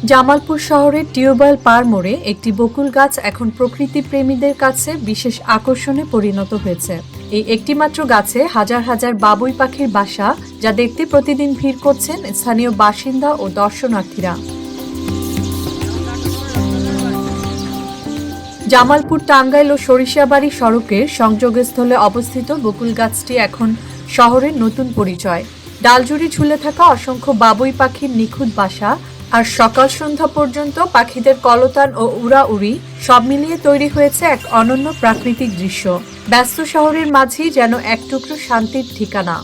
জামালপুর শহরের টিউবওয়েল পার মোড়ে একটি বকুল গাছ এখন প্রকৃতি প্রেমীদের কাছে বিশেষ আকর্ষণে পরিণত হয়েছে। এই একটিমাত্র গাছে হাজার হাজার বাবুই পাখির বাসা, যা দেখতে প্রতিদিন ভিড় করছেন স্থানীয় বাসিন্দা ও দর্শনার্থীরা। জামালপুর টাঙ্গাইল ও সরিষাবাড়ী সড়কের সংযোগস্থলে অবস্থিত বকুল গাছটি এখন শহরের নতুন পরিচয়। ডালজুড়ি ঝুলে থাকা অসংখ্য বাবুই পাখির নিখুঁত বাসা আর সকাল সন্ধ্যা পর্যন্ত পাখিদের কলতান ও উড়াউড়ি সব মিলিয়ে তৈরি হয়েছে এক অনন্য প্রাকৃতিক দৃশ্য। ব্যস্ত শহরের মাঝেই যেন এক টুকরো শান্তির ঠিকানা।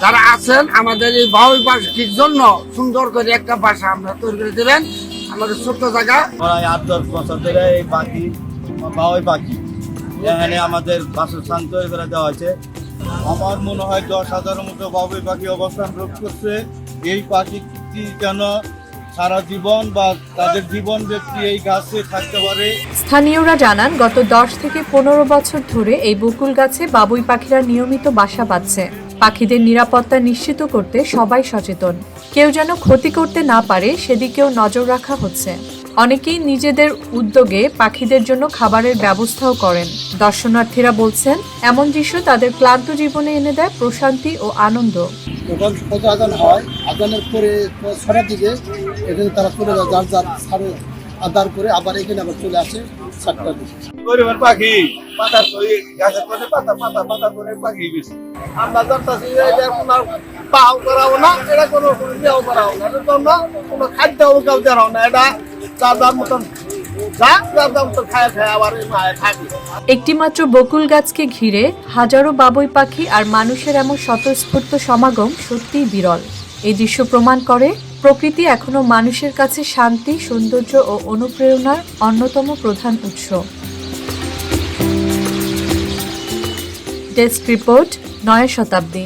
যারা আছেন আমাদের এই বাবুই পাখির জন্য সুন্দর করে একটা বাসা আমরা তৈরি করে দেবেন। আমাদের ছোট্ট জায়গা প্রায় 8-10 বছর ধরে এই পাখি বাবুই পাখি এখানে আমাদের বাসস্থান তৈরি করে দেওয়া হয়েছে। আমার মনে হয় 10,000-এর মতো বাবুই পাখি অবস্থান করছে। এই পাখিটি যেন সারা জীবন বা তাদের জীবন ব্যক্তি এই গাছে থাকতে পারে। স্থানীয়রা জানান, গত 10 থেকে 15 বছর ধরে এই বকুল গাছে বাবুই পাখিরা নিয়মিত বাসা বাঁধছে। পাখিদের নিরাপত্তা নিশ্চিত করতে সবাই সচেতন। কেউ যেন ক্ষতি করতে না পারে সেদিকেও নজর রাখা হচ্ছে। অনেকেই নিজেদের উদ্যোগে পাখিদের জন্য খাবারের ব্যবস্থাও করেন। দর্শনার্থীরা বলছেন, এমন দৃশ্য তাদের ক্লান্ত জীবনে এনে দেয় প্রশান্তি ও আনন্দ। যখন কত আজান হয়, আজানের পরে 6টার দিকে এখানে তারা চলে যায়, যার যার সারে আদার করে আবার এখানে আবার চলে আসে 7টার দিকে। পরিবার পাখি পাতা গাছের পাশে পাতা পাতা পাতা করে পাখি বেশি আমরা জানতেছি এটা কোনো পাও করাও না, এটা কোনো ইয়েও করাও না, এটা তোমরা কোনো খাদ্য উকাও দেওয়াও না। এটা যার মতন একটিমাত্র বকুল গাছকে ঘিরে হাজারো বাবুই পাখি আর মানুষের এমন স্বতঃস্ফূর্ত সমাগম সত্যিই বিরল। এই দৃশ্য প্রমাণ করে প্রকৃতি এখনো মানুষের কাছে শান্তি, সৌন্দর্য ও অনুপ্রেরণার অন্যতম প্রধান উৎস। ডেস্ক রিপোর্ট, নয়া শতাব্দী।